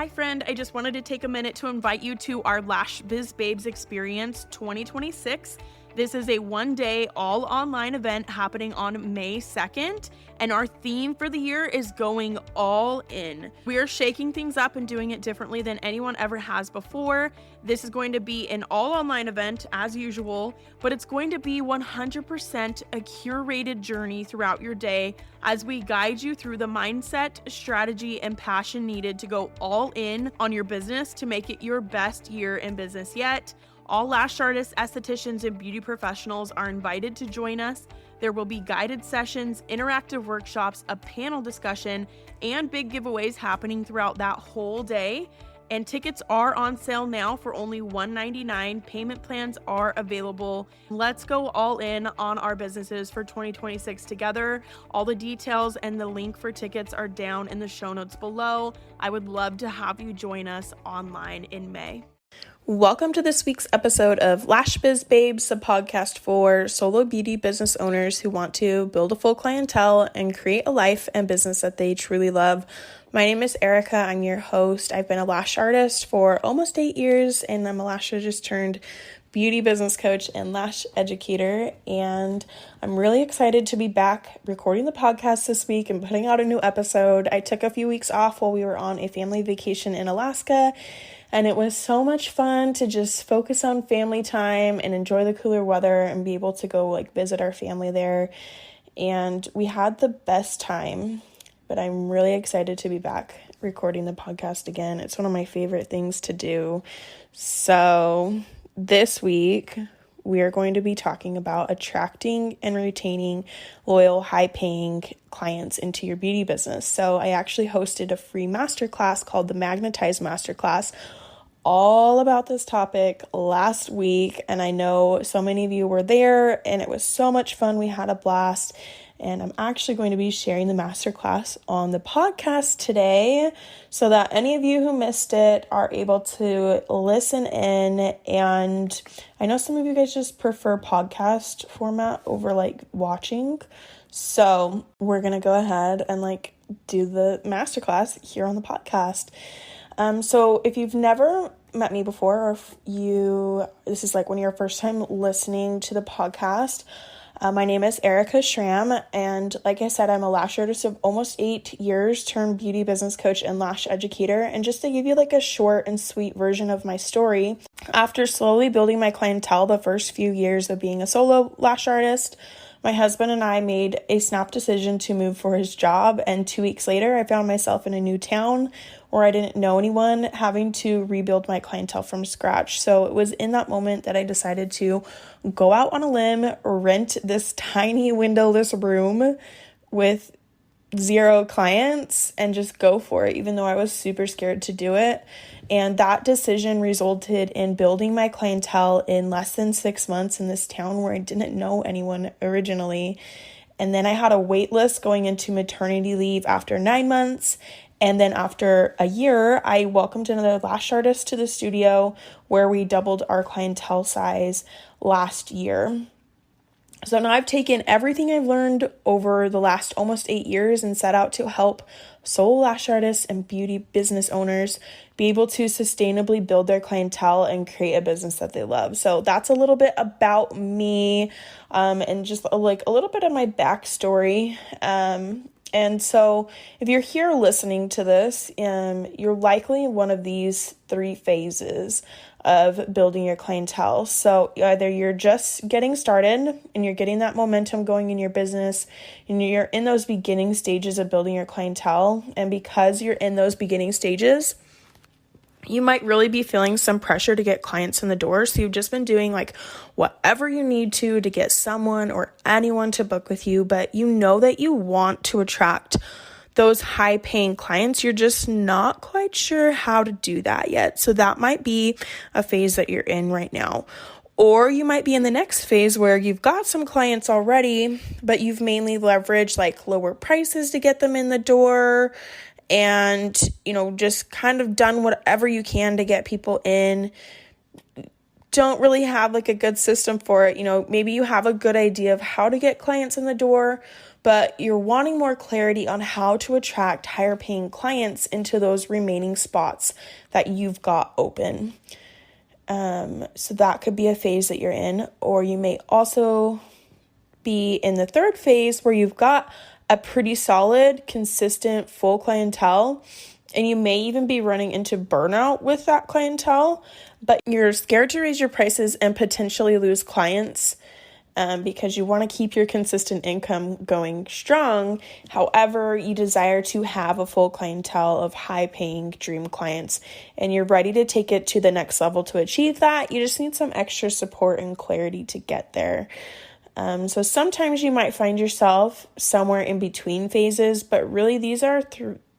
Hi friend, I just wanted to take a minute to invite you to our Lash Biz Babes Experience 2026. This is a one-day all online event happening on May 2nd, and our theme for the year is going all in. We are shaking things up and doing it differently than anyone ever has before. This is going to be an all online event as usual, but it's going to be 100% a curated journey throughout your day as we guide you through the mindset, strategy, and passion needed to go all in on your business to make it your best year in business yet. All lash artists, estheticians, and beauty professionals are invited to join us. There will be guided sessions, interactive workshops, a panel discussion, and big giveaways happening throughout that whole day. And tickets are on sale now for only $199. Payment plans are available. Let's go all in on our businesses for 2026 together. All the details and the link for tickets are down in the show notes below. I would love to have you join us online in May. Welcome to this week's episode of Lash Biz Babes, a podcast for solo beauty business owners who want to build a full clientele and create a life and business that they truly love. My name is Erica. I'm your host. I've been a lash artist for almost 8 years, and I'm a lash artist turned beauty business coach and lash educator. And I'm really excited to be back recording the podcast this week and putting out a new episode. I took a few weeks off while we were on a family vacation in Alaska, and it was so much fun to just focus on family time and enjoy the cooler weather and be able to go visit our family there. And we had the best time, but I'm really excited to be back recording the podcast again. It's one of my favorite things to do. So this week, we are going to be talking about attracting and retaining loyal, high-paying clients into your beauty business. So I actually hosted a free masterclass called the Magnetize Masterclass all about this topic last week, and I know so many of you were there, and it was so much fun. We had a blast, and I'm actually going to be sharing the masterclass on the podcast today so that any of you who missed it are able to listen in. And I know some of you guys just prefer podcast format over watching, so we're gonna go ahead and do the masterclass here on the podcast. So if you've never met me before, or if this is one of your first time listening to the podcast, my name is Erica Schramm, and like I said, I'm a lash artist of almost 8 years, turned beauty business coach and lash educator. And just to give you a short and sweet version of my story, after slowly building my clientele the first few years of being a solo lash artist, my husband and I made a snap decision to move for his job, and 2 weeks later, I found myself in a new town where I didn't know anyone, having to rebuild my clientele from scratch. So it was in that moment that I decided to go out on a limb, rent this tiny windowless room with 0 clients, and just go for it, even though I was super scared to do it. And that decision resulted in building my clientele in less than 6 months in this town where I didn't know anyone originally. And then I had a wait list going into maternity leave after 9 months. And then after a year, I welcomed another lash artist to the studio where we doubled our clientele size last year. So now I've taken everything I've learned over the last almost 8 years and set out to help solo lash artists and beauty business owners be able to sustainably build their clientele and create a business that they love. So that's a little bit about me, and just a little bit of my backstory. And so if you're here listening to this, you're likely in one of these 3 phases of building your clientele. So either you're just getting started and you're getting that momentum going in your business and you're in those beginning stages of building your clientele. And because you're in those beginning stages, you might really be feeling some pressure to get clients in the door. So you've just been doing whatever you need to get someone or anyone to book with you, but you know that you want to attract those high paying clients. You're just not quite sure how to do that yet. So that might be a phase that you're in right now. Or you might be in the next phase where you've got some clients already, but you've mainly leveraged lower prices to get them in the door, and, just kind of done whatever you can to get people in. Don't really have a good system for it. Maybe you have a good idea of how to get clients in the door, but you're wanting more clarity on how to attract higher paying clients into those remaining spots that you've got open. So that could be a phase that you're in, or you may also be in the third phase where you've got a pretty solid, consistent, full clientele, and you may even be running into burnout with that clientele, but you're scared to raise your prices and potentially lose clients because you want to keep your consistent income going strong. However, you desire to have a full clientele of high-paying dream clients, and you're ready to take it to the next level to achieve that. You just need some extra support and clarity to get there. So sometimes you might find yourself somewhere in between phases, but really these are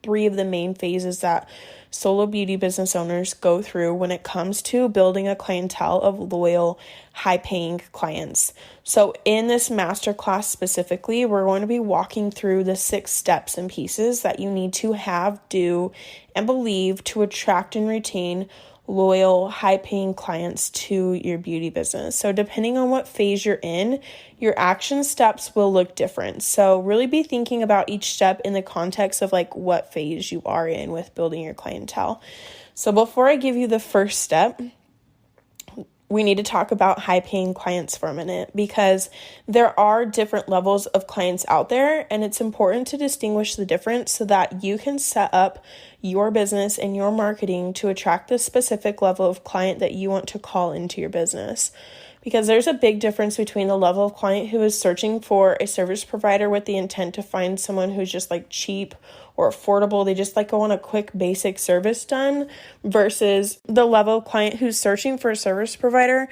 three of the main phases that solo beauty business owners go through when it comes to building a clientele of loyal, high-paying clients. So in this masterclass specifically, we're going to be walking through the 6 steps and pieces that you need to have, do, and believe to attract and retain loyal, high-paying clients to your beauty business. So depending on what phase you're in, your action steps will look different. So really be thinking about each step in the context of like what phase you are in with building your clientele. So before I give you the first step, we need to talk about high-paying clients for a minute, because there are different levels of clients out there, and it's important to distinguish the difference so that you can set up your business and your marketing to attract the specific level of client that you want to call into your business. Because there's a big difference between the level of client who is searching for a service provider with the intent to find someone who's just like cheap or affordable. They just like want a quick basic service done, versus the level of client who's searching for a service provider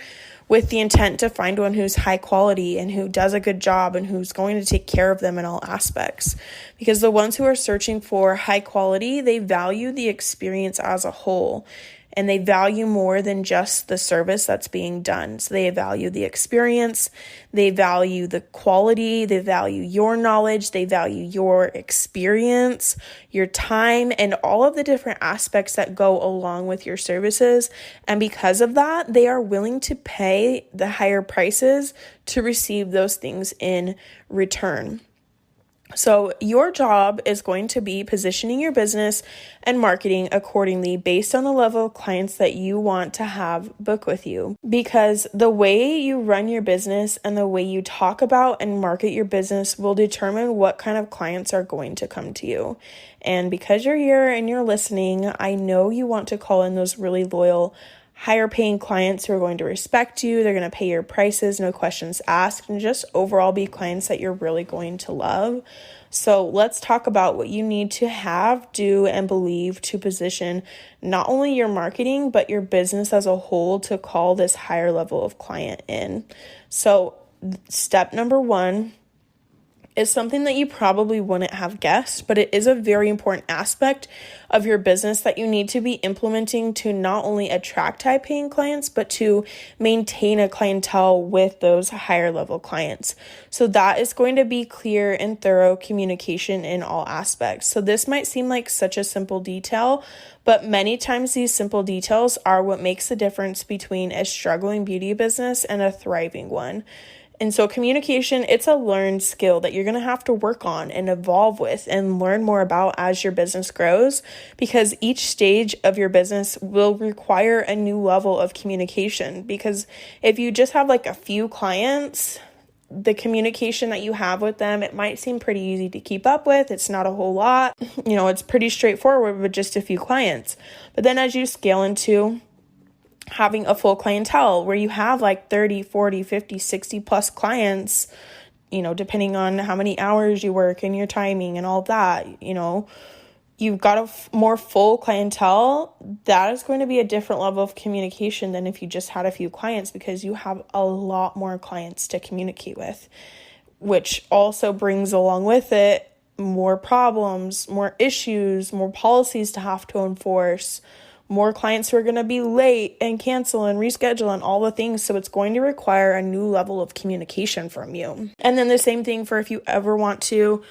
with the intent to find one who's high quality and who does a good job and who's going to take care of them in all aspects. Because the ones who are searching for high quality, they value the experience as a whole. And they value more than just the service that's being done. So they value the experience, they value the quality, they value your knowledge, they value your experience, your time, and all of the different aspects that go along with your services. And because of that, they are willing to pay the higher prices to receive those things in return. So your job is going to be positioning your business and marketing accordingly based on the level of clients that you want to have book with you. Because the way you run your business and the way you talk about and market your business will determine what kind of clients are going to come to you. And because you're here and you're listening, I know you want to call in those really loyal, higher paying clients who are going to respect you. They're going to pay your prices, no questions asked, and just overall be clients that you're really going to love. So let's talk about what you need to have, do, and believe to position not only your marketing, but your business as a whole to call this higher level of client in. So step number 1 is something that you probably wouldn't have guessed, but it is a very important aspect of your business that you need to be implementing to not only attract high-paying clients, but to maintain a clientele with those higher level clients. So that is going to be clear and thorough communication in all aspects. So this might seem like such a simple detail, but many times these simple details are what makes the difference between a struggling beauty business and a thriving one. And so communication, it's a learned skill that you're going to have to work on and evolve with and learn more about as your business grows, because each stage of your business will require a new level of communication. Because if you just have like a few clients, the communication that you have with them, it might seem pretty easy to keep up with. It's not a whole lot. It's pretty straightforward with just a few clients. But then as you scale into having a full clientele where you have like 30, 40, 50, 60 plus clients, depending on how many hours you work and your timing and all that, you've got a more full clientele, that is going to be a different level of communication than if you just had a few clients, because you have a lot more clients to communicate with, which also brings along with it more problems, more issues, more policies to have to enforce, more clients who are going to be late and cancel and reschedule and all the things. So it's going to require a new level of communication from you. And then the same thing for if you ever want to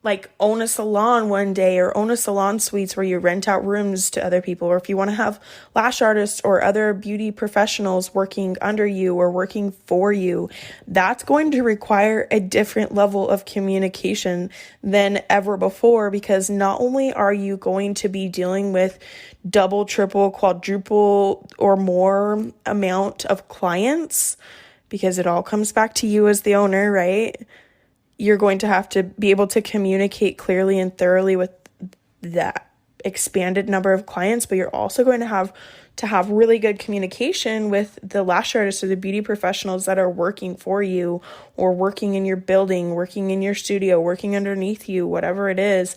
like own a salon one day or own a salon suites where you rent out rooms to other people, or if you want to have lash artists or other beauty professionals working under you or working for you, that's going to require a different level of communication than ever before, because not only are you going to be dealing with double, triple, quadruple, or more amount of clients, because it all comes back to you as the owner, right? You're going to have to be able to communicate clearly and thoroughly with that expanded number of clients, but you're also going to have really good communication with the lash artists or the beauty professionals that are working for you or working in your building, working in your studio, working underneath you, whatever it is.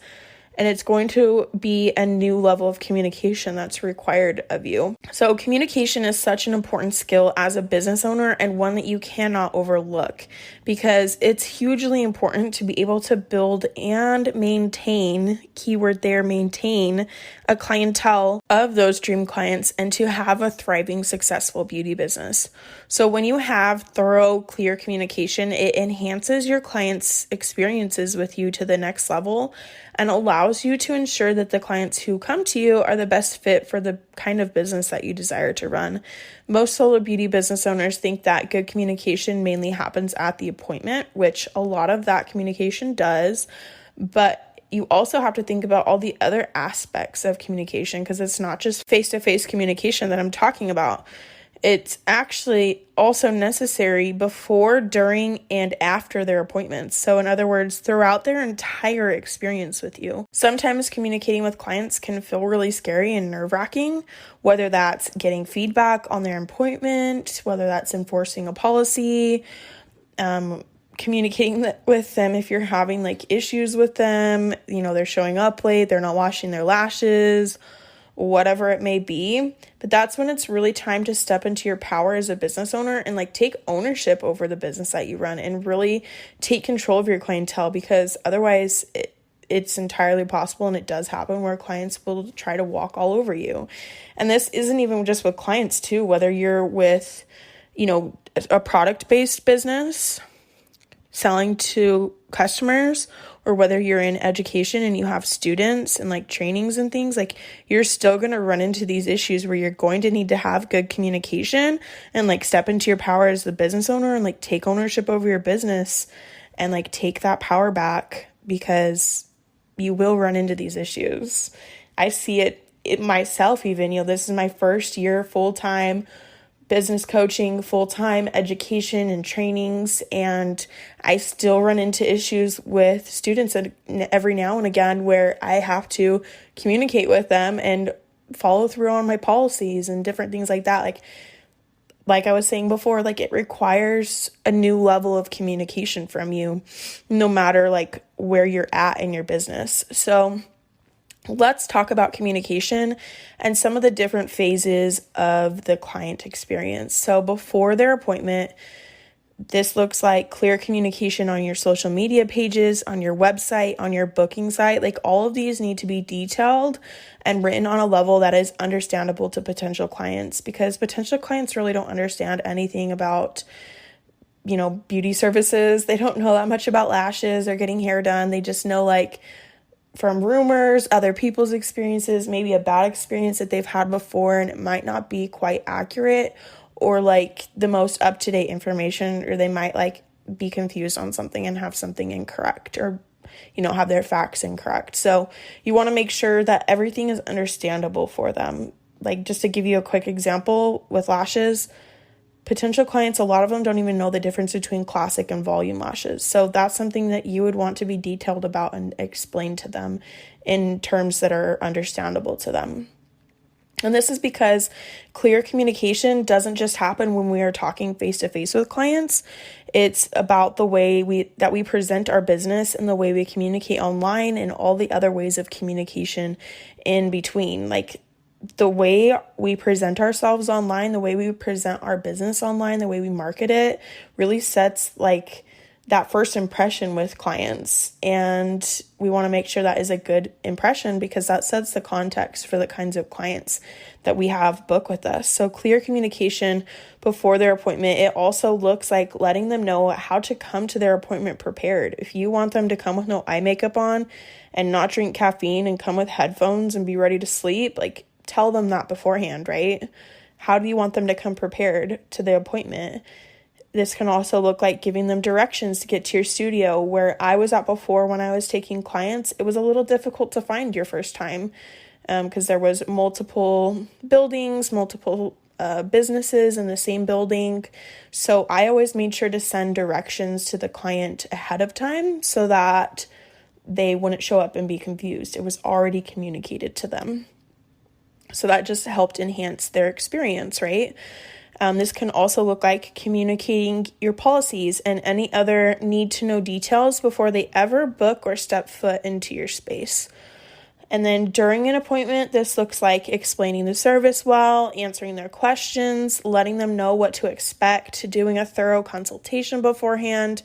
And it's going to be a new level of communication that's required of you. So communication is such an important skill as a business owner, and one that you cannot overlook, because it's hugely important to be able to build and maintain, keyword there, maintain, a clientele of those dream clients and to have a thriving, successful beauty business. So when you have thorough, clear communication, it enhances your clients' experiences with you to the next level and allows you to ensure that the clients who come to you are the best fit for the kind of business that you desire to run. Most solo beauty business owners think that good communication mainly happens at the appointment, which a lot of that communication does, but you also have to think about all the other aspects of communication, because it's not just face-to-face communication that I'm talking about. It's actually also necessary before, during, and after their appointments. So in other words, throughout their entire experience with you. Sometimes communicating with clients can feel really scary and nerve-wracking, whether that's getting feedback on their appointment, whether that's enforcing a policy, communicating with them if you're having like issues with them, they're showing up late, they're not washing their lashes, whatever it may be. But that's when it's really time to step into your power as a business owner and like take ownership over the business that you run and really take control of your clientele, because otherwise it's entirely possible, and it does happen, where clients will try to walk all over you. And this isn't even just with clients too, whether you're with, a product-based business selling to customers, or whether you're in education and you have students and like trainings and things, like you're still going to run into these issues where you're going to need to have good communication and like step into your power as the business owner and like take ownership over your business and like take that power back, because you will run into these issues. I see it myself even, this is my first year full-time business coaching, full-time education and trainings, and I still run into issues with students every now and again where I have to communicate with them and follow through on my policies and different things like that. Like I was saying before, like it requires a new level of communication from you, no matter like where you're at in your business. So let's talk about communication and some of the different phases of the client experience. So before their appointment, this looks like clear communication on your social media pages, on your website, on your booking site. Like all of these need to be detailed and written on a level that is understandable to potential clients, because potential clients really don't understand anything about beauty services. They don't know that much about lashes or getting hair done. They just know like from rumors, other people's experiences, maybe a bad experience that they've had before, and it might not be quite accurate or like the most up-to-date information, or they might like be confused on something and have something incorrect, or have their facts incorrect. So you want to make sure that everything is understandable for them. Like just to give you a quick example with lashes, potential clients, a lot of them don't even know the difference between classic and volume lashes. So that's something that you would want to be detailed about and explain to them in terms that are understandable to them. And this is because clear communication doesn't just happen when we are talking face-to-face with clients. It's about the way we present our business and the way we communicate online and all the other ways of communication in between. Like the way we present ourselves online, the way we present our business online, the way we market it really sets like that first impression with clients. And we want to make sure that is a good impression because that sets the context for the kinds of clients that we have book with us. So clear communication before their appointment. It also looks like letting them know how to come to their appointment prepared. If you want them to come with no eye makeup on and not drink caffeine and come with headphones and be ready to sleep, like tell them that beforehand, right? How do you want them to come prepared to the appointment? This can also look like giving them directions to get to your studio. Where I was at before when I was taking clients, it was a little difficult to find your first time because there was multiple buildings, multiple businesses in the same building. So I always made sure to send directions to the client ahead of time so that they wouldn't show up and be confused. It was already communicated to them. So that just helped enhance their experience, right? This can also look like communicating your policies and any other need-to-know details before they ever book or step foot into your space. And then during an appointment, this looks like explaining the service well, answering their questions, letting them know what to expect, doing a thorough consultation beforehand,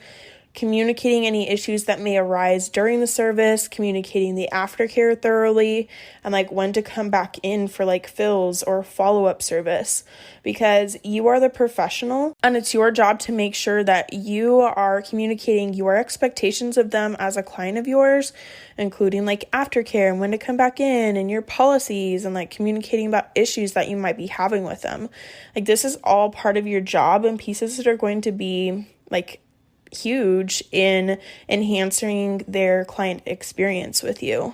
communicating any issues that may arise during the service, communicating the aftercare thoroughly, and like when to come back in for like fills or follow-up service, because you are the professional and it's your job to make sure that you are communicating your expectations of them as a client of yours, including like aftercare and when to come back in and your policies and like communicating about issues that you might be having with them. Like this is all part of your job and pieces that are going to be like huge in enhancing their client experience with you.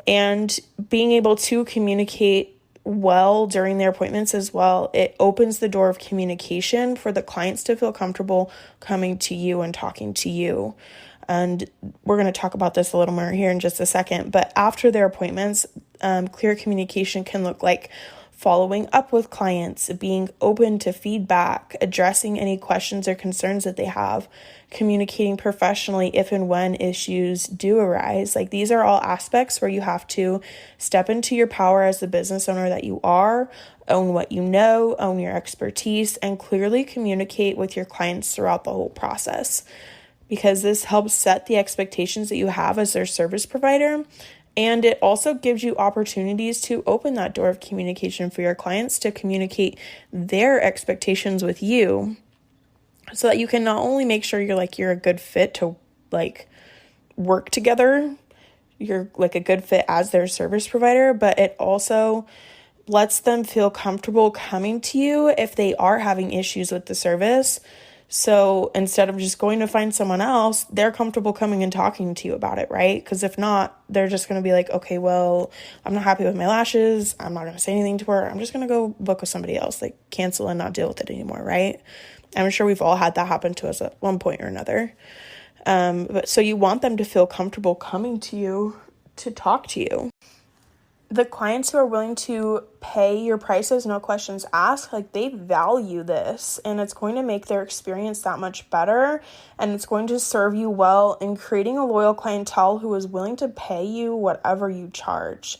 And being able to communicate well during their appointments as well, it opens the door of communication for the clients to feel comfortable coming to you and talking to you. And we're going to talk about this a little more here in just a second. But after their appointments, clear communication can look like following up with clients, being open to feedback, addressing any questions or concerns that they have, communicating professionally if and when issues do arise. Like these are all aspects where you have to step into your power as the business owner that you are, own what you know, own your expertise, and clearly communicate with your clients throughout the whole process. Because this helps set the expectations that you have as their service provider. And it also gives you opportunities to open that door of communication for your clients to communicate their expectations with you so that you can not only make sure you're a good fit to like work together, you're like a good fit as their service provider, but it also lets them feel comfortable coming to you if they are having issues with the service. So instead of just going to find someone else, they're comfortable coming and talking to you about it, right? Because if not, they're just going to be like, okay, well, I'm not happy with my lashes. I'm not going to say anything to her. I'm just going to go book with somebody else, like cancel and not deal with it anymore, right? I'm sure we've all had that happen to us at one point or another. But so you want them to feel comfortable coming to you to talk to you. The clients who are willing to pay your prices, no questions asked, like they value this and it's going to make their experience that much better, and it's going to serve you well in creating a loyal clientele who is willing to pay you whatever you charge.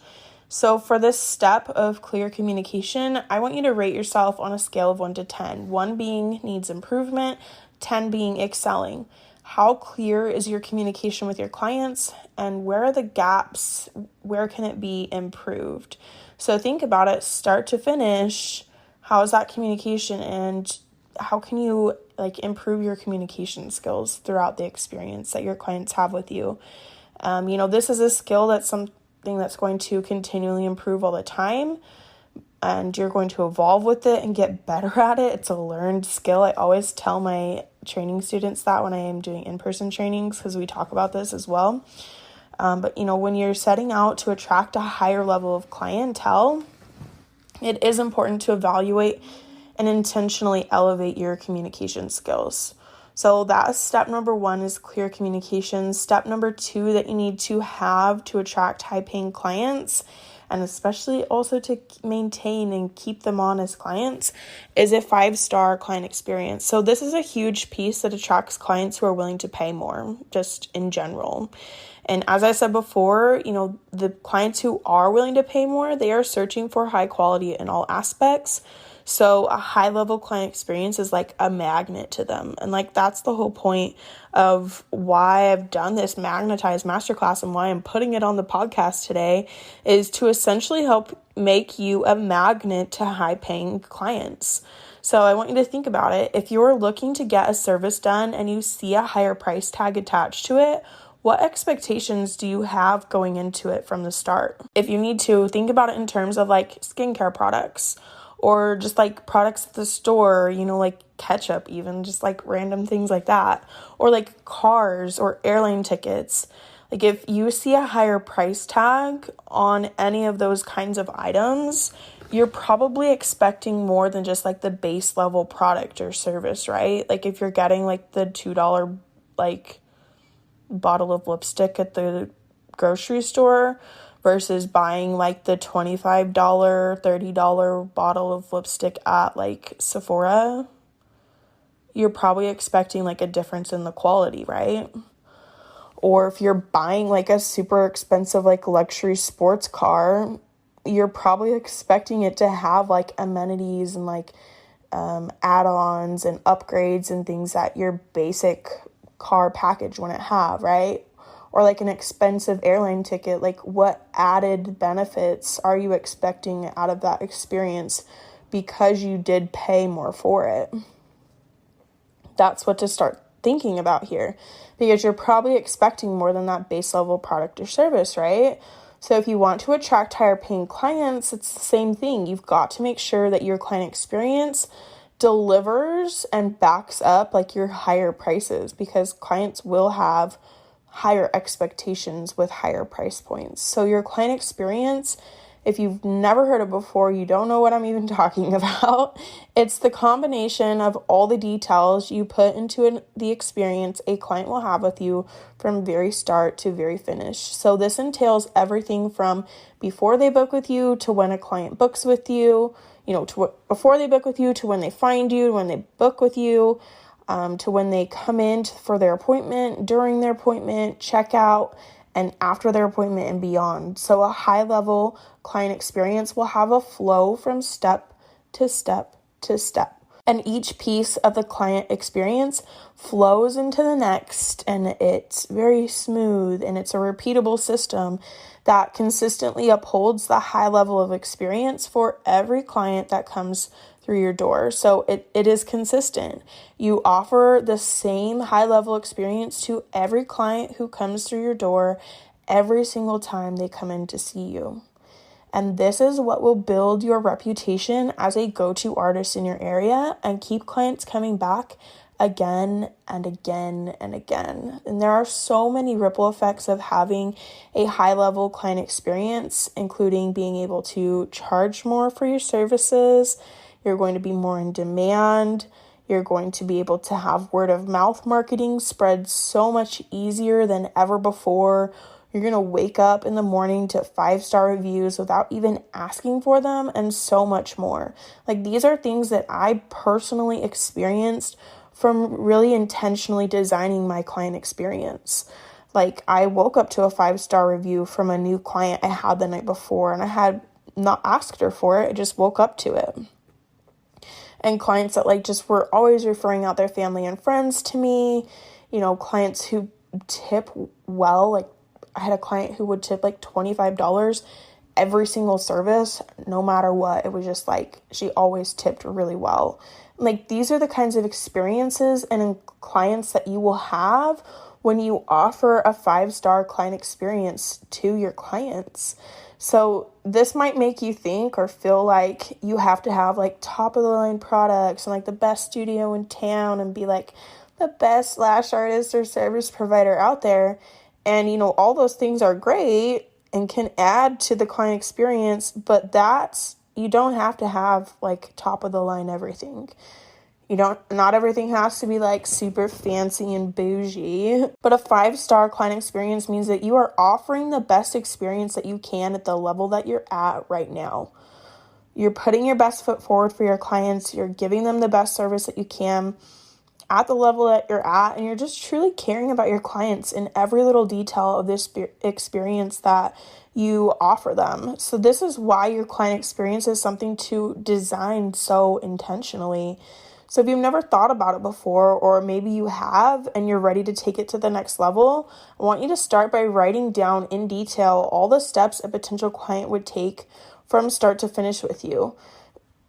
So for this step of clear communication, I want you to rate yourself on a scale of 1 to 10, 1 being needs improvement, 10 being excelling. How clear is your communication with your clients, and where are the gaps? Where can it be improved? So think about it start to finish. How is that communication, and how can you improve your communication skills throughout the experience that your clients have with you? This is a skill that's something that's going to continually improve all the time, and you're going to evolve with it and get better at it. It's a learned skill. I always tell my training students that when I am doing in-person trainings, because we talk about this as well. But when you're setting out to attract a higher level of clientele, it is important to evaluate and intentionally elevate your communication skills. So that's step number 1 is clear communication. Step number 2 that you need to have to attract high-paying clients, and especially also to maintain and keep them on as clients, is a 5-star client experience. So this is a huge piece that attracts clients who are willing to pay more, just in general. And as I said before, the clients who are willing to pay more, they are searching for high quality in all aspects. So a high level client experience is like a magnet to them. And like, that's the whole point of why I've done this magnetized masterclass and why I'm putting it on the podcast today, is to essentially help make you a magnet to high paying clients. So I want you to think about it. If you're looking to get a service done and you see a higher price tag attached to it, what expectations do you have going into it from the start? If you need to, think about it in terms of like skincare products or just like products at the store, like ketchup, even just like random things like that, or like cars or airline tickets. Like if you see a higher price tag on any of those kinds of items, you're probably expecting more than just like the base level product or service, right? Like if you're getting like the $2 like bottle of lipstick at the grocery store versus buying like the $25, $30 bottle of lipstick at like Sephora, you're probably expecting like a difference in the quality, right? Or if you're buying like a super expensive like luxury sports car, you're probably expecting it to have like amenities and like add-ons and upgrades and things that your basic car package wouldn't have, right? Or like an expensive airline ticket, like what added benefits are you expecting out of that experience because you did pay more for it? That's what to start thinking about here, because you're probably expecting more than that base level product or service, right? So if you want to attract higher paying clients, it's the same thing. You've got to make sure that your client experience delivers and backs up like your higher prices, because clients will have higher expectations with higher price points. So your client experience, if you've never heard it before, you don't know what I'm even talking about. It's the combination of all the details you put into the experience a client will have with you from very start to very finish. So this entails everything from before they book with you to when a client books with you, before they book with you to when they find you, when they book with you, to when they come in for their appointment, during their appointment, check out, and after their appointment and beyond. So a high level client experience will have a flow from step to step to step. And each piece of the client experience flows into the next, and it's very smooth, and it's a repeatable system that consistently upholds the high level of experience for every client that comes through your door. So it is consistent. You offer the same high level experience to every client who comes through your door every single time they come in to see you. And this is what will build your reputation as a go-to artist in your area and keep clients coming back again and again and again. And there are so many ripple effects of having a high-level client experience, including being able to charge more for your services. You're going to be more in demand. You're going to be able to have word-of-mouth marketing spread so much easier than ever before. You're going to wake up in the morning to 5-star reviews without even asking for them, and so much more. Like, these are things that I personally experienced from really intentionally designing my client experience. Like, I woke up to a 5-star review from a new client I had the night before, and I had not asked her for it. I just woke up to it. And clients that just were always referring out their family and friends to me, clients who tip well. I had a client who would tip $25 every single service, no matter what. It was just she always tipped really well. These are the kinds of experiences and clients that you will have when you offer a 5-star client experience to your clients. So this might make you think or feel like you have to have top of the line products and the best studio in town and be the best lash artist or service provider out there. And, all those things are great and can add to the client experience, but you don't have to have top of the line everything. Not everything has to be super fancy and bougie, but a 5-star client experience means that you are offering the best experience that you can at the level that you're at right now. You're putting your best foot forward for your clients. You're giving them the best service that you can. at the level that you're at, and you're just truly caring about your clients in every little detail of this experience that you offer them. So this is why your client experience is something to design so intentionally. So if you've never thought about it before, or maybe you have and you're ready to take it to the next level, I want you to start by writing down in detail all the steps a potential client would take from start to finish with you,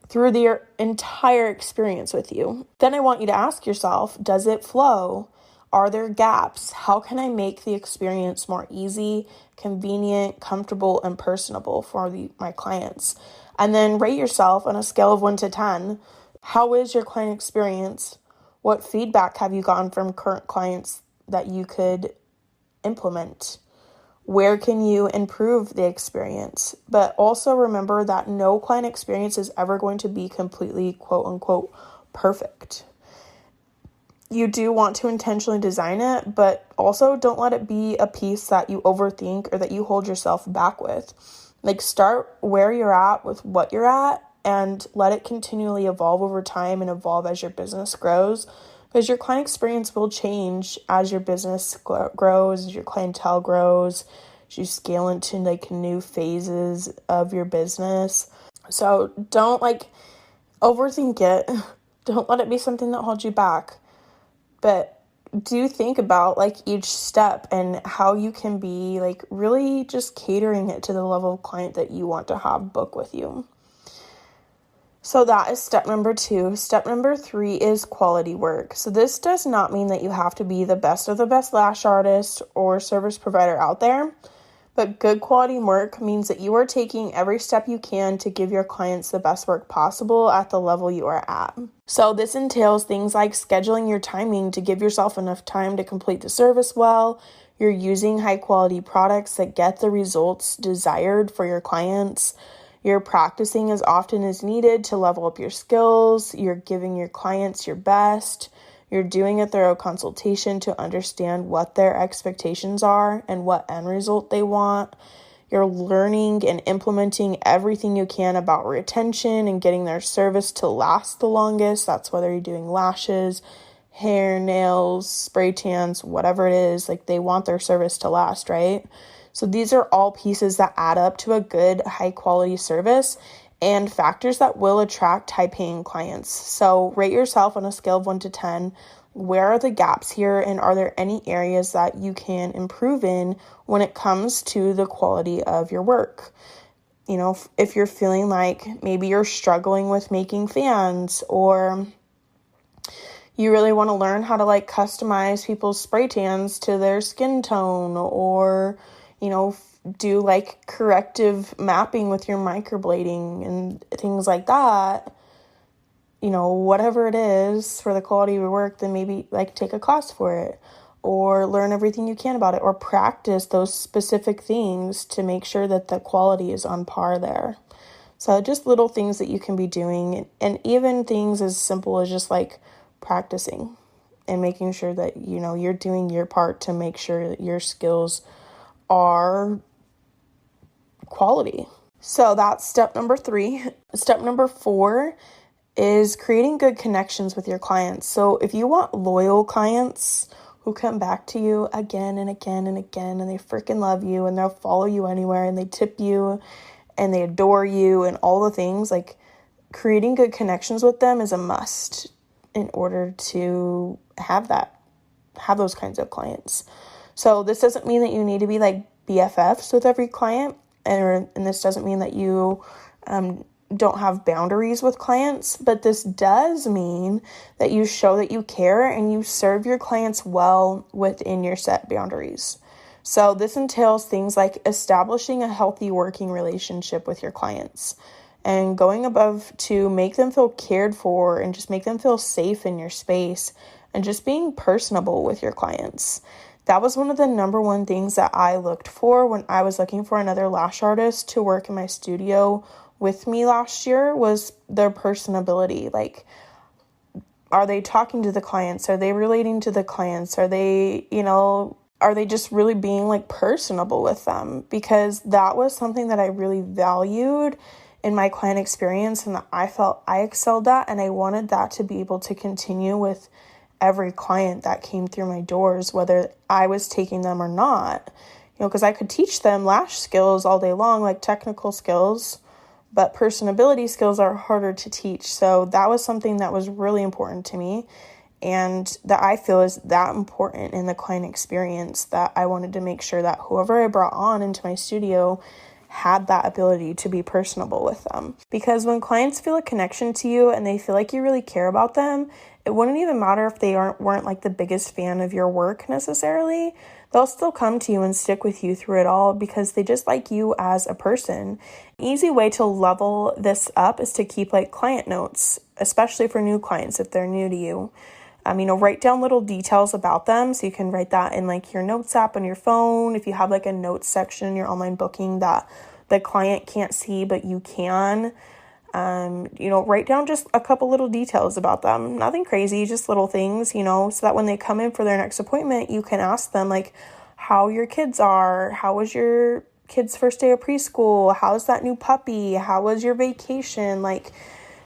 through their entire experience with you. Then I want you to ask yourself, does it flow? Are there gaps? How can I make the experience more easy, convenient, comfortable, and personable for my clients? And then rate yourself on a scale of 1 to 10. How is your client experience? What feedback have you gotten from current clients that you could implement? Where can you improve the experience? But also remember that no client experience is ever going to be completely, quote unquote, perfect. You do want to intentionally design it, but also don't let it be a piece that you overthink or that you hold yourself back with. Like, start where you're at with what you're at and let it continually evolve over time and evolve as your business grows. Because your client experience will change as your business grows, as your clientele grows, as you scale into like new phases of your business. So don't overthink it. Don't let it be something that holds you back. But do think about each step and how you can be really just catering it to the level of client that you want to have book with you. So that is step number 2. Step number 3 is quality work. So this does not mean that you have to be the best of the best lash artist or service provider out there, but good quality work means that you are taking every step you can to give your clients the best work possible at the level you are at. So this entails things like scheduling your timing to give yourself enough time to complete the service well. You're using high quality products that get the results desired for your clients. You're practicing as often as needed to level up your skills. You're giving your clients your best. You're doing a thorough consultation to understand what their expectations are and what end result they want. You're learning and implementing everything you can about retention and getting their service to last the longest. That's whether you're doing lashes, hair, nails, spray tans, whatever it is. They want their service to last, right? So these are all pieces that add up to a good, high-quality service and factors that will attract high-paying clients. So rate yourself on a scale of 1 to 10. Where are the gaps here, and are there any areas that you can improve in when it comes to the quality of your work? If you're feeling like maybe you're struggling with making fans, or you really want to learn how to customize people's spray tans to their skin tone, or do corrective mapping with your microblading and things like that, whatever it is for the quality of your work, then maybe take a class for it, or learn everything you can about it, or practice those specific things to make sure that the quality is on par there. So just little things that you can be doing, and even things as simple as just practicing and making sure that you're doing your part to make sure that your skills are quality. So that's step number 3. Step number 4 is creating good connections with your clients. So if you want loyal clients who come back to you again and again and again, and they freaking love you, and they'll follow you anywhere, and they tip you, and they adore you, and all the things, creating good connections with them is a must in order to have those kinds of clients. So this doesn't mean that you need to be BFFs with every client, and this doesn't mean that you don't have boundaries with clients, but this does mean that you show that you care and you serve your clients well within your set boundaries. So this entails things like establishing a healthy working relationship with your clients and going above to make them feel cared for and just make them feel safe in your space, and just being personable with your clients. That was one of the number one things that I looked for when I was looking for another lash artist to work in my studio with me last year, was their personability. Are they talking to the clients? Are they relating to the clients? Are they just really being personable with them? Because that was something that I really valued in my client experience, and that I felt I excelled at, and I wanted that to be able to continue with every client that came through my doors, whether I was taking them or not. Because I could teach them lash skills all day long, like technical skills, but personability skills are harder to teach. So that was something that was really important to me, and that I feel is that important in the client experience, that I wanted to make sure that whoever I brought on into my studio had that ability to be personable with them. Because when clients feel a connection to you and they feel like you really care about them, it wouldn't even matter if they weren't like the biggest fan of your work necessarily. They'll still come to you and stick with you through it all because they just like you as a person. An easy way to level this up is to keep like client notes, especially for new clients if they're new to you. Write down little details about them. So you can write that in like your notes app on your phone. If you have like a notes section in your online booking that the client can't see, but you can, write down just a couple little details about them. Nothing crazy, just little things, so that when they come in for their next appointment, you can ask them like how your kids are, how was your kid's first day of preschool, how's that new puppy, how was your vacation, like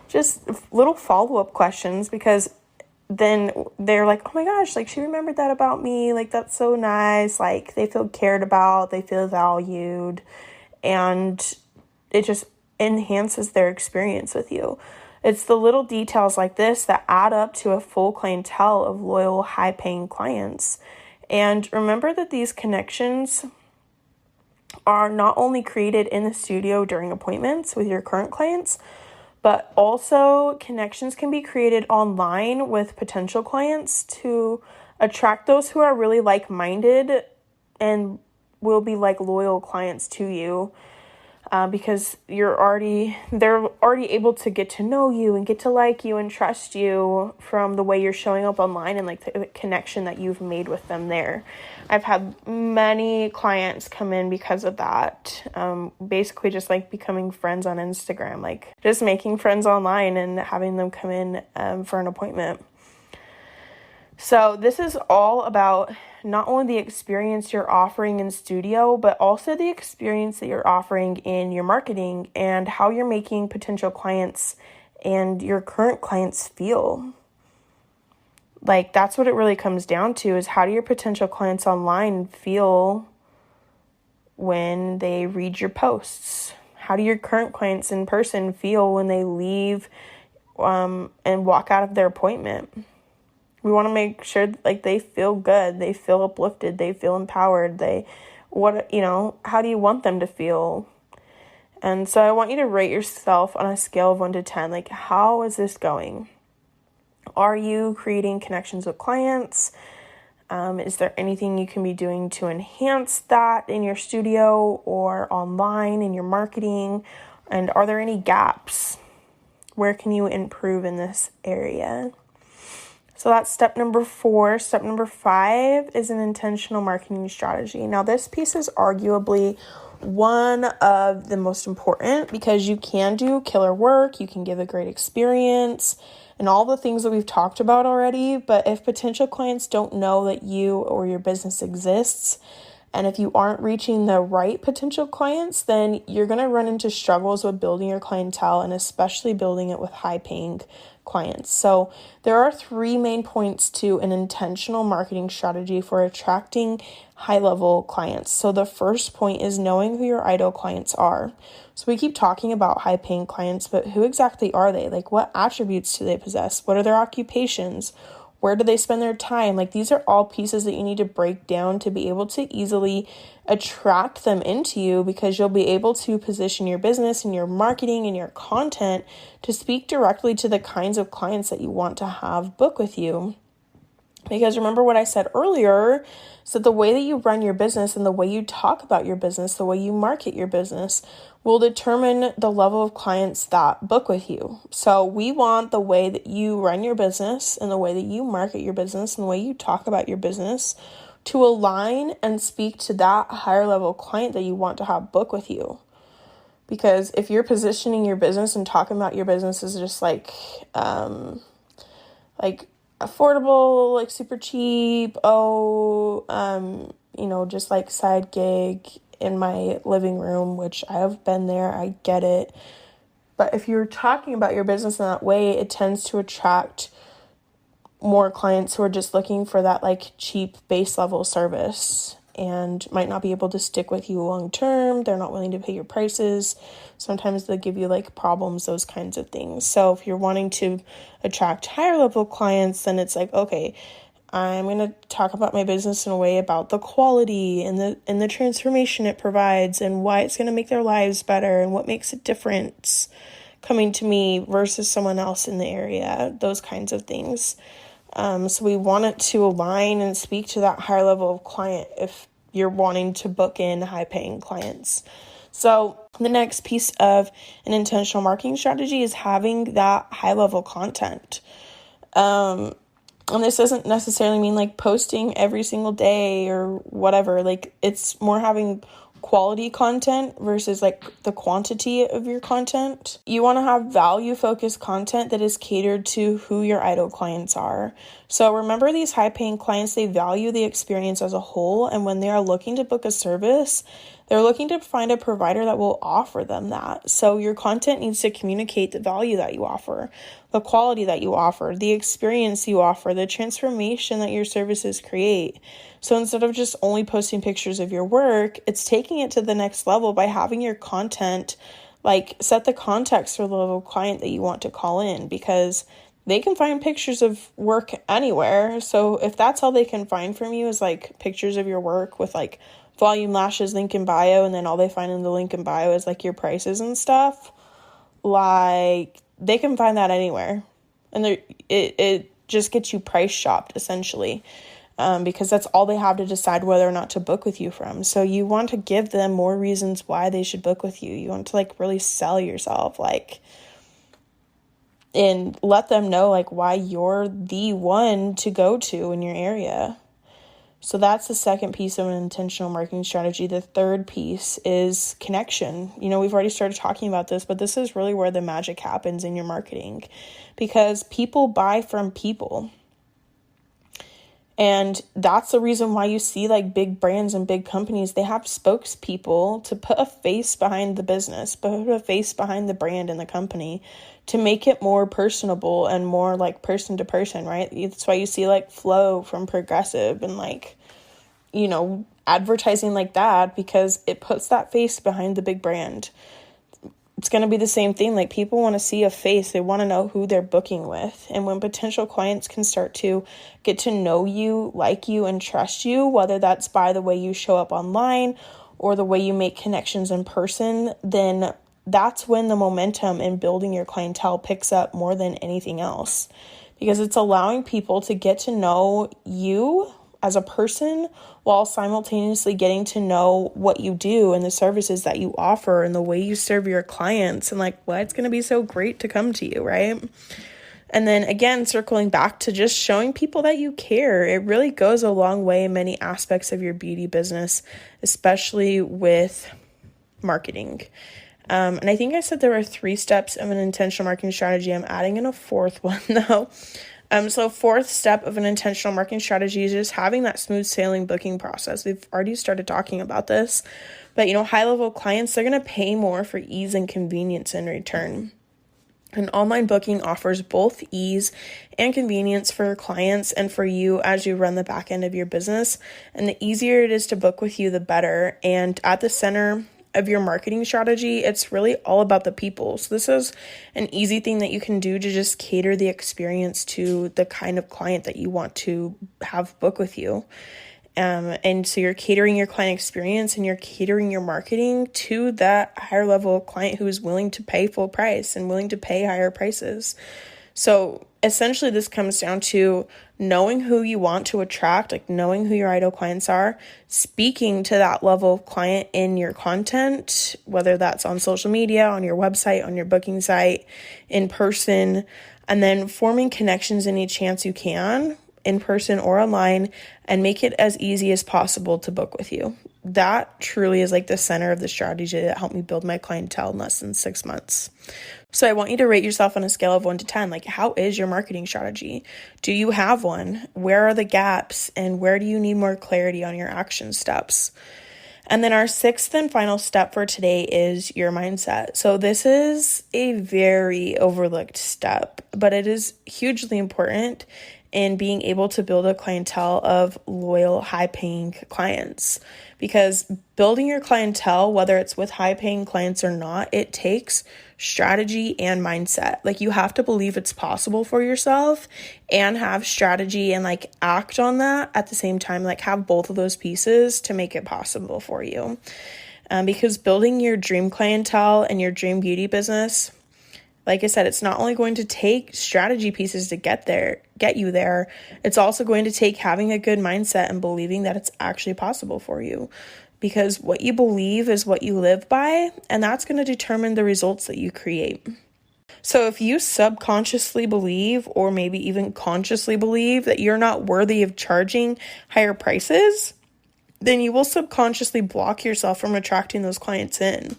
just little follow-up questions, because then they're like, oh my gosh, like she remembered that about me. Like, that's so nice. Like they feel cared about, they feel valued, and it just enhances their experience with you. It's the little details like this that add up to a full clientele of loyal, high-paying clients. And remember that these connections are not only created in the studio during appointments with your current clients, but also connections can be created online with potential clients to attract those who are really like-minded and will be like loyal clients to you, because they're already able to get to know you and get to like you and trust you from the way you're showing up online and like the connection that you've made with them there. I've had many clients come in because of that. Basically just like becoming friends on Instagram, like just making friends online and having them come in for an appointment. So this is all about not only the experience you're offering in studio, but also the experience that you're offering in your marketing and how you're making potential clients and your current clients feel. Like, that's what it really comes down to, is how do your potential clients online feel when they read your posts? How do your current clients in person feel when they leave and walk out of their appointment? We want to make sure like they feel good, they feel uplifted, they feel empowered. How do you want them to feel? And so I want you to rate yourself on a scale of 1 to 10. Like, how is this going? Are you creating connections with clients? Is there anything you can be doing to enhance that in your studio or online in your marketing? And are there any gaps? Where can you improve in this area? So that's step number 4. Step number 5 is an intentional marketing strategy. Now, this piece is arguably one of the most important because you can do killer work, you can give a great experience, and all the things that we've talked about already. But if potential clients don't know that you or your business exists, and if you aren't reaching the right potential clients, then you're going to run into struggles with building your clientele, and especially building it with high-paying clients. So there are 3 main points to an intentional marketing strategy for attracting high-level clients. So the first point is knowing who your ideal clients are. So we keep talking about high-paying clients, but who exactly are they? Like, what attributes do they possess? What are their occupations? Where do they spend their time? Like, these are all pieces that you need to break down to be able to easily attract them into you, because you'll be able to position your business and your marketing and your content to speak directly to the kinds of clients that you want to have book with you. Because remember what I said earlier, so the way that you run your business and the way you talk about your business, the way you market your business will determine the level of clients that book with you. So we want the way that you run your business and the way that you market your business and the way you talk about your business to align and speak to that higher level client that you want to have book with you. Because if you're positioning your business and talking about your business as just like affordable, like super cheap, just like side gig in my living room, which I have been there, I get it. But if you're talking about your business in that way, it tends to attract more clients who are just looking for that like cheap base level service and might not be able to stick with you long term. They're not willing to pay your prices. Sometimes they give you like problems, those kinds of things. So if you're wanting to attract higher level clients, then it's like, okay, I'm going to talk about my business in a way about the quality and the transformation it provides and why it's going to make their lives better and what makes a difference coming to me versus someone else in the area, those kinds of things. So we want it to align and speak to that higher level of client if you're wanting to book in high paying clients. So the next piece of an intentional marketing strategy is having that high level content. And this doesn't necessarily mean like posting every single day or whatever. Like it's more having quality content versus like the quantity of your content. You want to have value focused content that is catered to who your ideal clients are. So remember, these high paying clients, they value the experience as a whole. And when they are looking to book a service, they're looking to find a provider that will offer them that. So your content needs to communicate the value that you offer, the quality that you offer, the experience you offer, the transformation that your services create. So instead of just only posting pictures of your work, it's taking it to the next level by having your content like set the context for the level of client that you want to call in, because they can find pictures of work anywhere. So if that's all they can find from you is like pictures of your work with like volume lashes, link in bio, and then all they find in the link in bio is like your prices and stuff, like they can find that anywhere. And it just gets you price shopped essentially, because that's all they have to decide whether or not to book with you from. So you want to give them more reasons why they should book with you. You want to like really sell yourself, like, and let them know like why you're the one to go to in your area. So that's the second piece of an intentional marketing strategy. The third piece is connection. You know, we've already started talking about this, but this is really where the magic happens in your marketing, because people buy from people. And that's the reason why you see like big brands and big companies, they have spokespeople to put a face behind the business, put a face behind the brand and the company to make it more personable and more like person to person, right? That's why you see like Flow from Progressive and like, you know, advertising like that, because it puts that face behind the big brand. It's going to be the same thing. Like people want to see a face. They want to know who they're booking with. And when potential clients can start to get to know you, like you, and trust you, whether that's by the way you show up online or the way you make connections in person, then that's when the momentum in building your clientele picks up more than anything else, because it's allowing people to get to know you as a person while simultaneously getting to know what you do and the services that you offer and the way you serve your clients, and like why it's going to be so great to come to you, right? And then again, circling back to just showing people that you care. It really goes a long way in many aspects of your beauty business, especially with marketing. And I think I said there were 3 steps of an intentional marketing strategy. I'm adding in a 4th one though. So 4th step of an intentional marketing strategy is just having that smooth sailing booking process. We've already started talking about this, but you know, high level clients, they're going to pay more for ease and convenience in return. And online booking offers both ease and convenience for your clients and for you as you run the back end of your business. And the easier it is to book with you, the better. And at the center of your marketing strategy, it's really all about the people. So this is an easy thing that you can do to just cater the experience to the kind of client that you want to have book with you. And so you're catering your client experience and you're catering your marketing to that higher level client who is willing to pay full price and willing to pay higher prices. So essentially this comes down to knowing who you want to attract, like knowing who your ideal clients are, speaking to that level of client in your content, whether that's on social media, on your website, on your booking site, in person, and then forming connections any chance you can, in person or online, and make it as easy as possible to book with you. That truly is like the center of the strategy that helped me build my clientele in less than 6 months. So I want you to rate yourself on a scale of 1 to 10. Like, how is your marketing strategy? Do you have one? Where are the gaps? And where do you need more clarity on your action steps? And then our 6th and final step for today is your mindset. So this is a very overlooked step, but it is hugely important in being able to build a clientele of loyal, high-paying clients. Because building your clientele, whether it's with high-paying clients or not, it takes strategy and mindset. Like, you have to believe it's possible for yourself and have strategy and like act on that at the same time. Like, have both of those pieces to make it possible for you. Because building your dream clientele and your dream beauty business, like I said, it's not only going to take strategy pieces to get you there, it's also going to take having a good mindset and believing that it's actually possible for you. Because what you believe is what you live by, and that's going to determine the results that you create. So if you subconsciously believe, or maybe even consciously believe, that you're not worthy of charging higher prices, then you will subconsciously block yourself from attracting those clients in.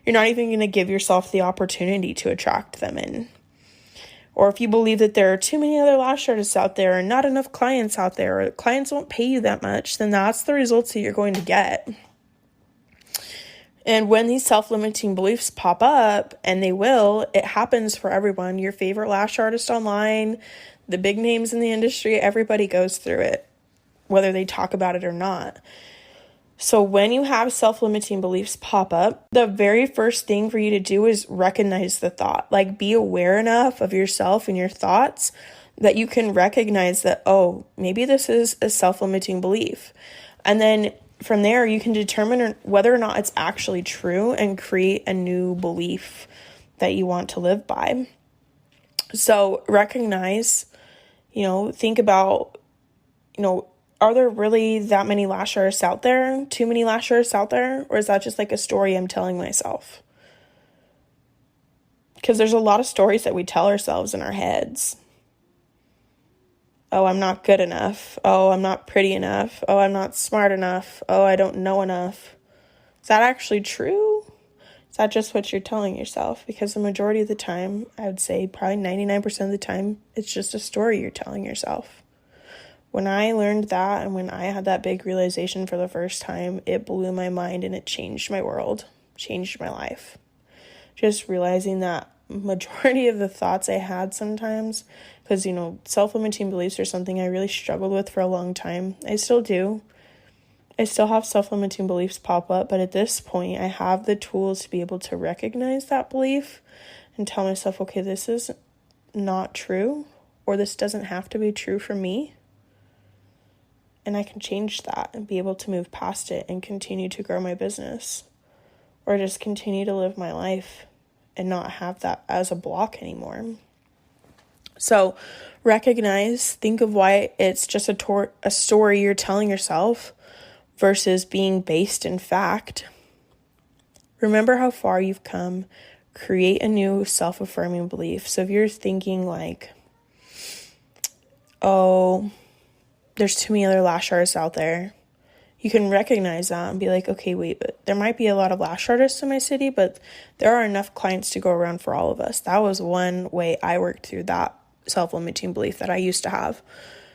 You're not even going to give yourself the opportunity to attract them in. Or if you believe that there are too many other lash artists out there and not enough clients out there, or clients won't pay you that much, then that's the results that you're going to get. And when these self-limiting beliefs pop up, and they will, it happens for everyone. Your favorite lash artist online, the big names in the industry, everybody goes through it, whether they talk about it or not. So when you have self-limiting beliefs pop up, the very first thing for you to do is recognize the thought. Like, be aware enough of yourself and your thoughts that you can recognize that, oh, maybe this is a self-limiting belief. And then from there, you can determine whether or not it's actually true and create a new belief that you want to live by. So recognize, think about, are there really that many lash artists out there? Too many lash artists out there? Or is that just like a story I'm telling myself? Because there's a lot of stories that we tell ourselves in our heads. Oh, I'm not good enough. Oh, I'm not pretty enough. Oh, I'm not smart enough. Oh, I don't know enough. Is that actually true? Is that just what you're telling yourself? Because the majority of the time, I would say probably 99% of the time, it's just a story you're telling yourself. When I learned that, and when I had that big realization for the first time, it blew my mind and it changed my world, changed my life. Just realizing that majority of the thoughts I had sometimes, because, self-limiting beliefs are something I really struggled with for a long time. I still do. I still have self-limiting beliefs pop up, but at this point, I have the tools to be able to recognize that belief and tell myself, okay, this is not true, or this doesn't have to be true for me. And I can change that and be able to move past it and continue to grow my business, or just continue to live my life and not have that as a block anymore. So recognize, think of why it's just a story you're telling yourself versus being based in fact. Remember how far you've come. Create a new self-affirming belief. So if you're thinking like, oh, there's too many other lash artists out there, you can recognize that and be like, okay, wait, but there might be a lot of lash artists in my city, but there are enough clients to go around for all of us. That was one way I worked through that self-limiting belief that I used to have.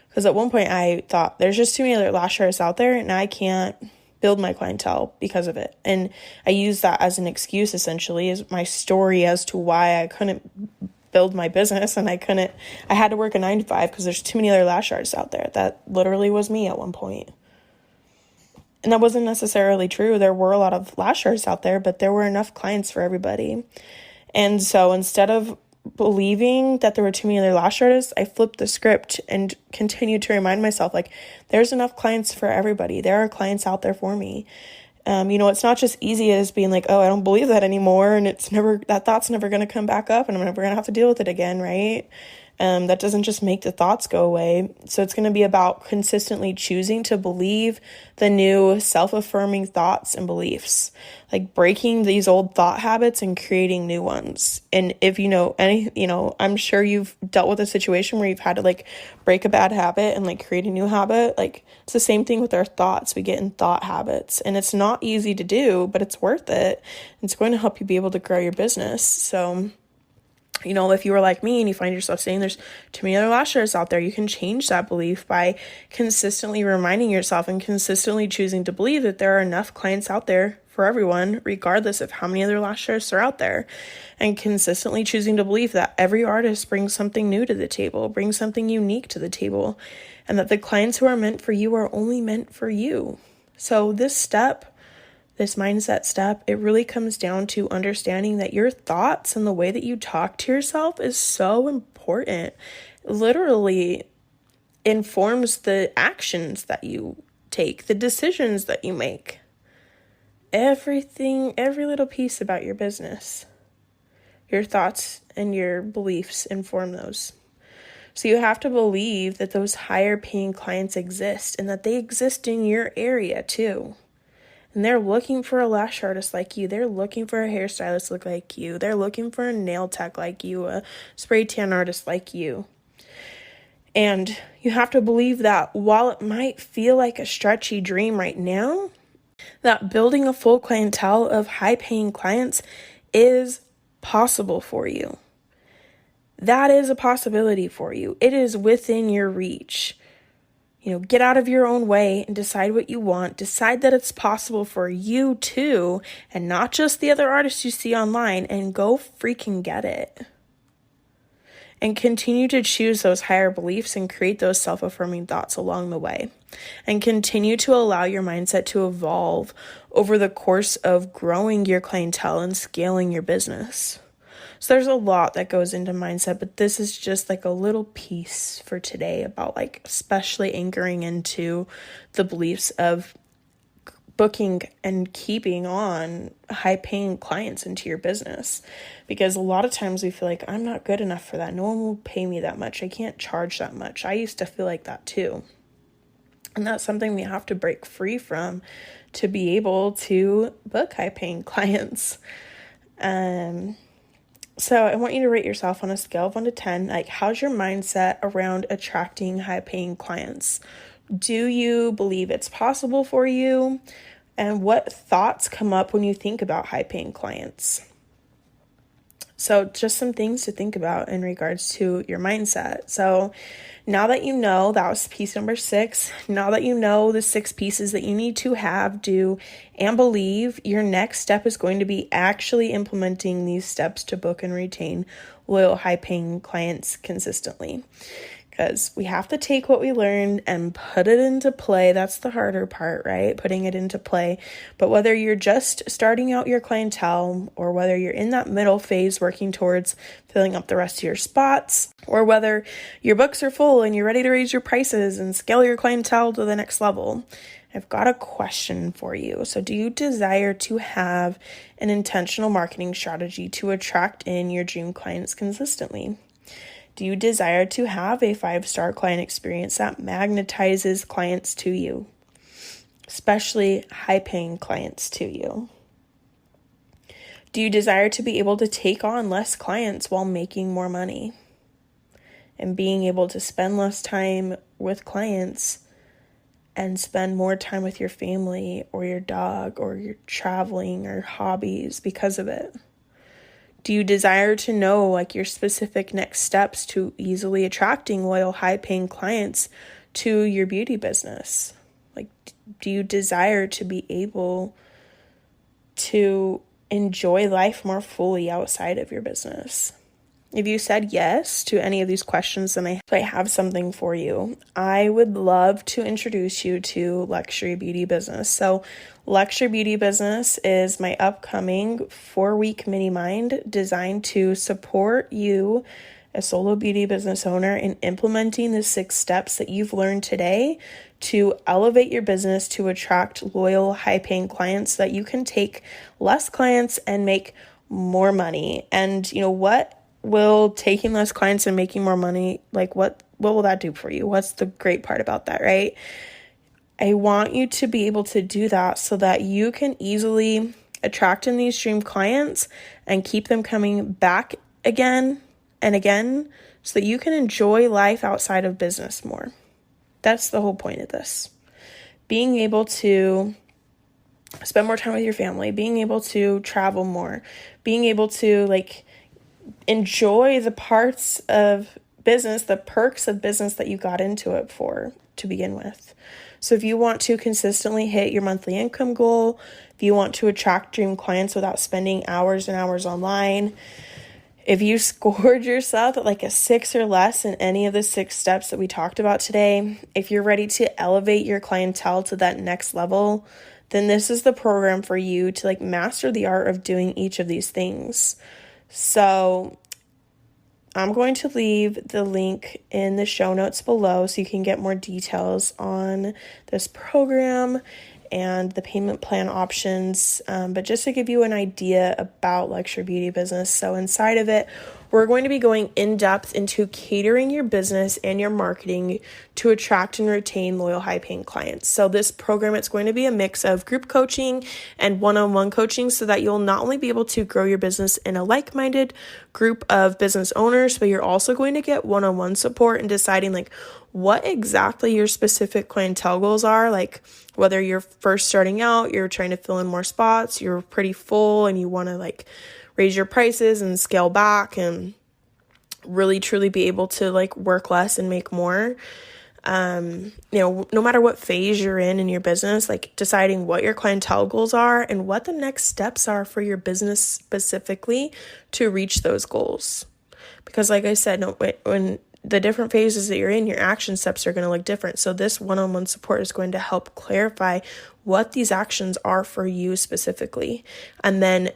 Because at one point I thought, there's just too many other lash artists out there and I can't build my clientele because of it. And I used that as an excuse, essentially, as my story as to why I couldn't build my business, and I had to work a 9-to-5 because there's too many other lash artists out there. That literally was me at one point. And that wasn't necessarily true. There were a lot of lash artists out there, but there were enough clients for everybody. And so instead of believing that there were too many other lash artists, I flipped the script and continued to remind myself, like, there's enough clients for everybody. There are clients out there for me. It's not just easy as being like, oh, I don't believe that anymore, and that thought's never going to come back up, and I'm never going to have to deal with it again, right? That doesn't just make the thoughts go away. So it's going to be about consistently choosing to believe the new self-affirming thoughts and beliefs, like breaking these old thought habits and creating new ones. And if I'm sure you've dealt with a situation where you've had to like break a bad habit and like create a new habit. Like, it's the same thing with our thoughts. We get in thought habits, and it's not easy to do, but it's worth it. It's going to help you be able to grow your business. So If you were like me and you find yourself saying there's too many other lash artists out there, you can change that belief by consistently reminding yourself and consistently choosing to believe that there are enough clients out there for everyone, regardless of how many other lash artists are out there, and consistently choosing to believe that every artist brings something new to the table, brings something unique to the table, and that the clients who are meant for you are only meant for you. So this mindset step, it really comes down to understanding that your thoughts and the way that you talk to yourself is so important. It literally informs the actions that you take, the decisions that you make. Everything, every little piece about your business. Your thoughts and your beliefs inform those. So you have to believe that those higher paying clients exist and that they exist in your area too. And they're looking for a lash artist like you. They're looking for a hairstylist look like you. They're looking for a nail tech like you, a spray tan artist like you. And you have to believe that while it might feel like a stretchy dream right now, that building a full clientele of high-paying clients is possible for you. That is a possibility for you. It is within your reach. Get out of your own way and decide what you want. Decide that it's possible for you too, and not just the other artists you see online, and go freaking get it. And continue to choose those higher beliefs and create those self-affirming thoughts along the way. And continue to allow your mindset to evolve over the course of growing your clientele and scaling your business. So there's a lot that goes into mindset, but this is just like a little piece for today about especially anchoring into the beliefs of booking and keeping on high-paying clients into your business. Because a lot of times we feel like, I'm not good enough for that. No one will pay me that much. I can't charge that much. I used to feel like that too. And that's something we have to break free from to be able to book high-paying clients. So I want you to rate yourself on a scale of 1 to 10. How's your mindset around attracting high-paying clients? Do you believe it's possible for you? And what thoughts come up when you think about high-paying clients? So just some things to think about in regards to your mindset. So now that you know, that was piece number 6. Now that you know the 6 pieces that you need to have, do, and believe, your next step is going to be actually implementing these steps to book and retain loyal, high-paying clients consistently. Because we have to take what we learned and put it into play. That's the harder part, right? Putting it into play. But whether you're just starting out your clientele, or whether you're in that middle phase working towards filling up the rest of your spots, or whether your books are full and you're ready to raise your prices and scale your clientele to the next level, I've got a question for you. So do you desire to have an intentional marketing strategy to attract in your dream clients consistently? Do you desire to have a 5-star client experience that magnetizes clients to you, especially high-paying clients to you? Do you desire to be able to take on less clients while making more money and being able to spend less time with clients and spend more time with your family or your dog or your traveling or hobbies because of it? Do you desire to know your specific next steps to easily attracting loyal, high-paying clients to your beauty business? Do you desire to be able to enjoy life more fully outside of your business? If you said yes to any of these questions, then I have something for you. I would love to introduce you to Luxury Beauty Business. So Luxury Beauty Business is my upcoming 4-week mini mind designed to support you, a solo beauty business owner, in implementing the 6 steps that you've learned today to elevate your business to attract loyal, high-paying clients so that you can take less clients and make more money. And what will taking less clients and making more money, what will that do for you? What's the great part about that, right? I want you to be able to do that so that you can easily attract in these dream clients and keep them coming back again and again so that you can enjoy life outside of business more. That's the whole point of this. Being able to spend more time with your family, being able to travel more, being able to enjoy the parts of business, the perks of business that you got into it for to begin with. So if you want to consistently hit your monthly income goal, if you want to attract dream clients without spending hours and hours online, if you scored yourself at like a 6 or less in any of the 6 steps that we talked about today, if you're ready to elevate your clientele to that next level, then this is the program for you to like master the art of doing each of these things. So I'm going to leave the link in the show notes below so you can get more details on this program and the payment plan options. But just to give you an idea about Luxury Beauty Business, so inside of it, we're going to be going in depth into catering your business and your marketing to attract and retain loyal, high-paying clients. So this program, it's going to be a mix of group coaching and one-on-one coaching so that you'll not only be able to grow your business in a like-minded group of business owners, but you're also going to get one-on-one support in deciding like what exactly your specific clientele goals are. Like whether you're first starting out, you're trying to fill in more spots, you're pretty full and you want to like raise your prices and scale back and really truly be able to like work less and make more. No matter what phase you're in your business, like deciding what your clientele goals are and what the next steps are for your business specifically to reach those goals. Because like I said, when the different phases that you're in, your action steps are going to look different. So this one-on-one support is going to help clarify what these actions are for you specifically. And then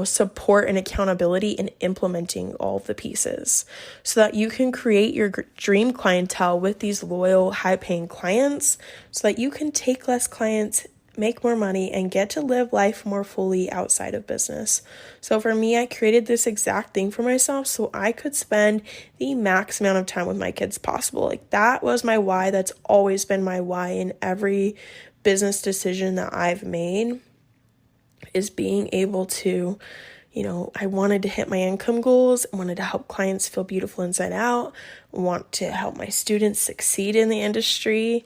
support and accountability in implementing all of the pieces so that you can create your dream clientele with these loyal, high-paying clients so that you can take less clients, make more money, and get to live life more fully outside of business. So for me, I created this exact thing for myself so I could spend the max amount of time with my kids possible. Like that was my why. That's always been my why in every business decision that I've made, is being able to, I wanted to hit my income goals. I wanted to help clients feel beautiful inside out. I want to help my students succeed in the industry,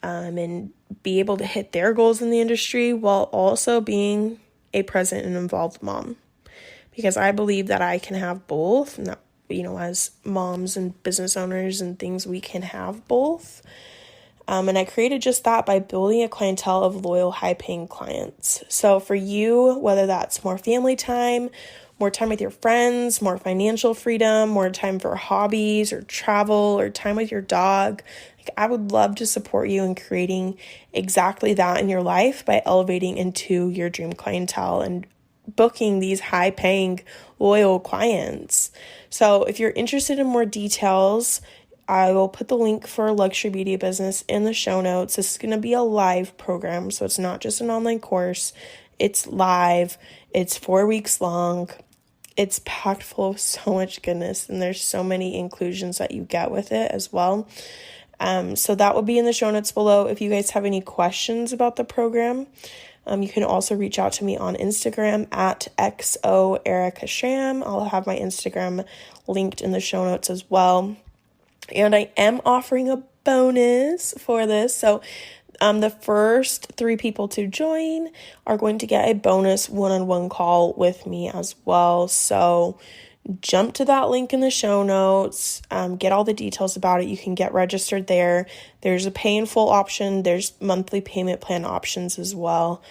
and be able to hit their goals in the industry while also being a present and involved mom. Because I believe that I can have both, and that, as moms and business owners and things, we can have both. And I created just that by building a clientele of loyal, high-paying clients. So for you, whether that's more family time, more time with your friends, more financial freedom, more time for hobbies or travel or time with your dog, I would love to support you in creating exactly that in your life by elevating into your dream clientele and booking these high-paying, loyal clients. So if you're interested in more details, I will put the link for Luxury Beauty Business in the show notes. This is going to be a live program, so it's not just an online course. It's live. It's 4 weeks long. It's packed full of so much goodness, and there's so many inclusions that you get with it as well. So that will be in the show notes below. If you guys have any questions about the program, you can also reach out to me on Instagram at XOEricaSham. I'll have my Instagram linked in the show notes as well. And I am offering a bonus for this. So the first 3 people to join are going to get a bonus one-on-one call with me as well. So jump to that link in the show notes, get all the details about it. You can get registered there. There's a pay in full option. There's monthly payment plan options as well.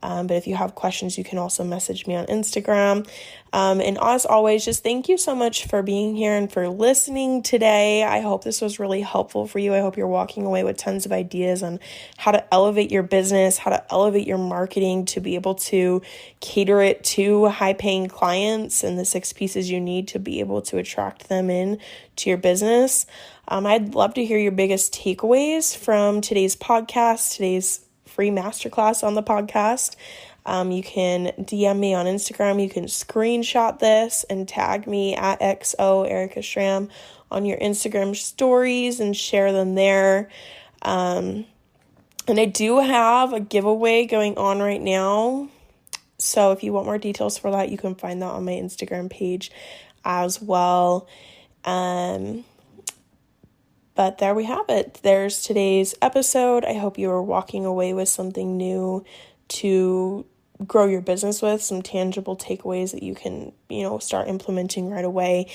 But if you have questions, you can also message me on Instagram. And as always, just thank you so much for being here and for listening today. I hope this was really helpful for you. I hope you're walking away with tons of ideas on how to elevate your business, how to elevate your marketing to be able to cater it to high-paying clients and the 6 pieces you need to be able to attract them in to your business. I'd love to hear your biggest takeaways from today's podcast, today's free masterclass on the podcast. You can DM me on Instagram. You can screenshot this and tag me at XOEricaSham on your Instagram stories and share them there. And I do have a giveaway going on right now. So if you want more details for that, you can find that on my Instagram page as well. But there we have it. There's today's episode. I hope you are walking away with something new to grow your business with, some tangible takeaways that you can, start implementing right away.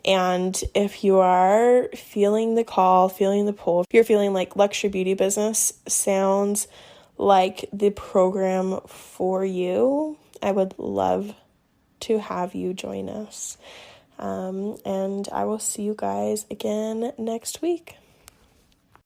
And if you are feeling the call, feeling the pull, if you're feeling like Luxury Beauty Business sounds like the program for you, I would love to have you join us. And I will see you guys again next week.